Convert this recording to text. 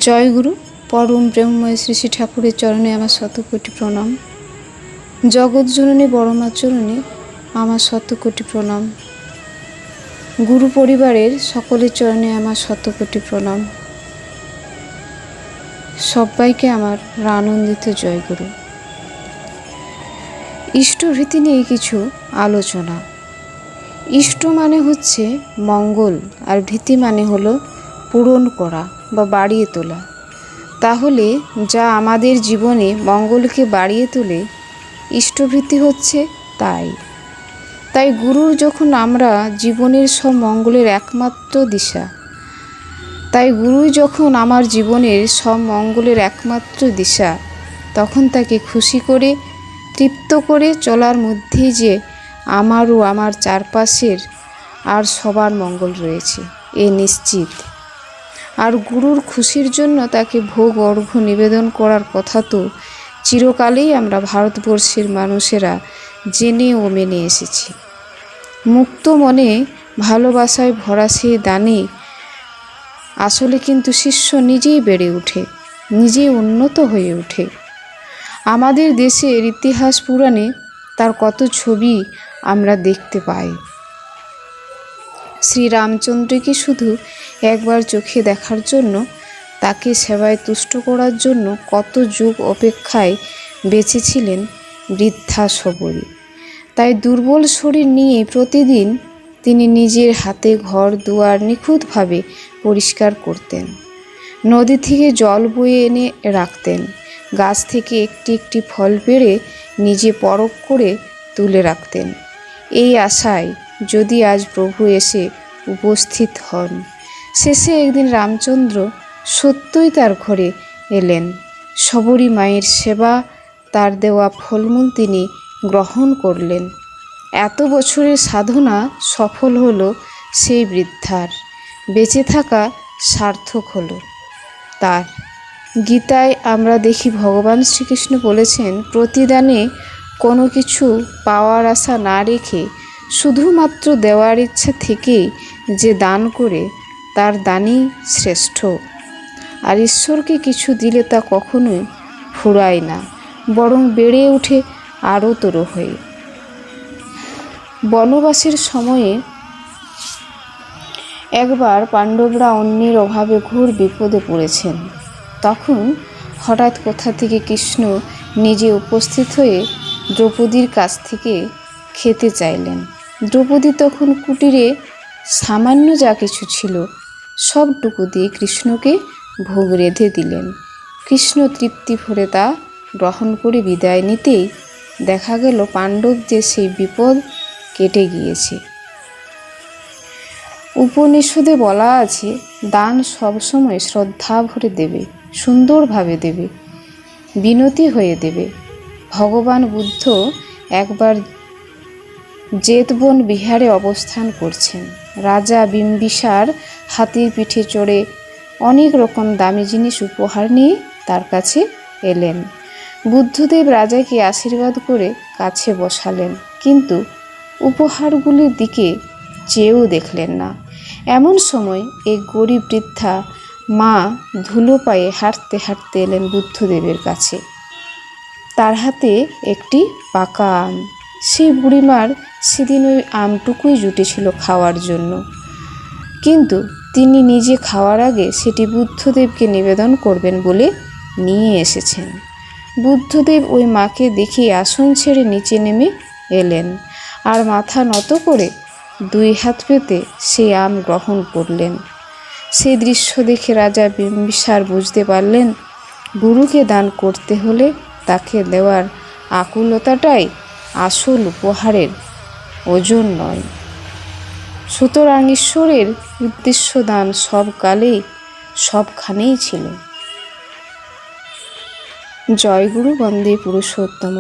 জয় গুরু। পরম প্রেমময় শ্রী শ্রী ঠাকুরের চরণে আমার শতকোটি প্রণাম। জগৎ জননী বড়মা চরণে আমার শতকোটি প্রণাম। গুরু পরিবারের সকলের চরণে আমার শতকোটি প্রণাম। সবাইকে আমার আনন্দিত জয় গুরু। ইষ্টভীতি নিয়ে কিছু আলোচনা। ইষ্ট মানে হচ্ছে মঙ্গল, আর ভীতি মানে হলো পূরণ করা বা বাড়িয়ে তোলা। তাহলে যা আমাদের জীবনে মঙ্গলকে বাড়িয়ে তোলে, ইষ্টভীতি হচ্ছে তাই গুরুর যখন আমরা জীবনের সব মঙ্গলের একমাত্র দিশা, তাই গুরুই যখন আমার জীবনের সব মঙ্গলের একমাত্র দিশা, তখন তাকে খুশি করে তৃপ্ত করে চলার মধ্যেই যে আমার ও আমার চারপাশের আর সবার মঙ্গল রয়েছে এ নিশ্চিত। আর গুরুর খুশির জন্য তাকে ভোগ অর্ঘ্য নিবেদন করার কথা তো চিরকালেই আমরা ভারতবর্ষের মানুষেরা জেনে ও মেনে এসেছি। মুক্ত মনে ভালোবাসায় ভরা সেই দানে আসলে কিন্তু শিষ্য নিজেই বেড়ে ওঠে, নিজেই উন্নত হয়ে ওঠে। আমাদের দেশের ইতিহাস পুরাণে তার কত ছবি আমরা দেখতে পাই। শ্রীরামচন্দ্রকে শুধু একবার চোখে দেখার জন্য, তাকে সেবায় তুষ্ট করার জন্য কত যুগ অপেক্ষায় বেঁচেছিলেন বৃদ্ধা শবরী। তাই দুর্বল শরীর নিয়ে প্রতিদিন তিনি নিজের হাতে ঘর দুয়ার নিখুঁতভাবে পরিষ্কার করতেন। নদী থেকে জল বয়ে এনে রাখতেন, গাছ থেকে একটি একটি ফল পেড়ে নিজে পরখ করে তুলে রাখতেন, এই আশায় যদি আজ প্রভু এসে উপস্থিত হন। শেষে একদিন রামচন্দ্র সত্যই তার ঘরে এলেন। শবরী মায়ের সেবা, তার দেওয়া ফলমূল তিনি গ্রহণ করলেন। এত বছরের সাধনা সফল হলো সেই বৃদ্ধার, বেঁচে থাকা সার্থক হলো তার। গীতায় আমরা দেখি ভগবান শ্রীকৃষ্ণ বলেছেন, প্রতিদানে কোনো কিছু পাওয়ার আশা না রেখে শুধুমাত্র দেওয়ার ইচ্ছা থেকেই যে দান করে, তার দানই শ্রেষ্ঠ। আর ঈশ্বরকে কিছু দিলে তা কখনোই ফুরায় না, বরং বেড়ে ওঠে আরও তোর হয়ে। বনবাসের সময়ে একবার পাণ্ডবরা অন্যের অভাবে ঘোর বিপদে পড়েছেন। তখন হঠাৎ কোথা থেকে কৃষ্ণ নিজে উপস্থিত হয়ে দ্রৌপদীর কাছ থেকে খেতে চাইলেন। দ্রৌপদী তখন কুটিরে সামান্য যা কিছু ছিল সবটুকু দিয়ে কৃষ্ণকে ভোগ রেঁধে দিলেন। কৃষ্ণ তৃপ্তি ভরে তা গ্রহণ করে বিদায় নিতেই দেখা গেল পাণ্ডবদের সেই বিপদ কেটে গিয়েছে। উপনিষদে বলা আছে, দান সবসময় শ্রদ্ধা ভরে দেবে, সুন্দরভাবে দেবে, বিনতি হয়ে দেবে। ভগবান বুদ্ধ একবার জেতবন বিহারে অবস্থান করছেন। রাজা বিম্বিসার হাতির পিঠে চড়ে অনেক রকম দামি জিনিস উপহার নিয়ে তার কাছে এলেন। বুদ্ধদেব রাজাকে আশীর্বাদ করে কাছে বসালেন, কিন্তু উপহারগুলির দিকে চেয়েও দেখলেন না। এমন সময় এক গরিব বৃদ্ধা মা ধুলো পায়ে হাঁটতে হাঁটতে এলেন বুদ্ধদেবের কাছে। তার হাতে একটি পাকা আম। সেই বুড়িমার সেদিন ওই আমটুকুই জুটেছিল খাওয়ার জন্য, কিন্তু তিনি নিজে খাওয়ার আগে সেটি বুদ্ধদেবকে নিবেদন করবেন বলে নিয়ে এসেছেন। বুদ্ধদেব ওই মাকে দেখে আসন ছেড়ে নিচে নেমে এলেন, আর মাথা নত করে দুই হাত পেতে সেই আম গ্রহণ করলেন। সেই দৃশ্য দেখে রাজা বিম্বিসার বুঝতে পারলেন, গুরুকে দান করতে হলে তাকে দেওয়ার আকুলতাটাই আসল উপহারের ওজন নয়। সুতরাং ঈশ্বরের উদ্দেশ্য দান সব কালেই সবখানেই ছিল। জয় গুরু। বন্দে পুরুষোত্তম।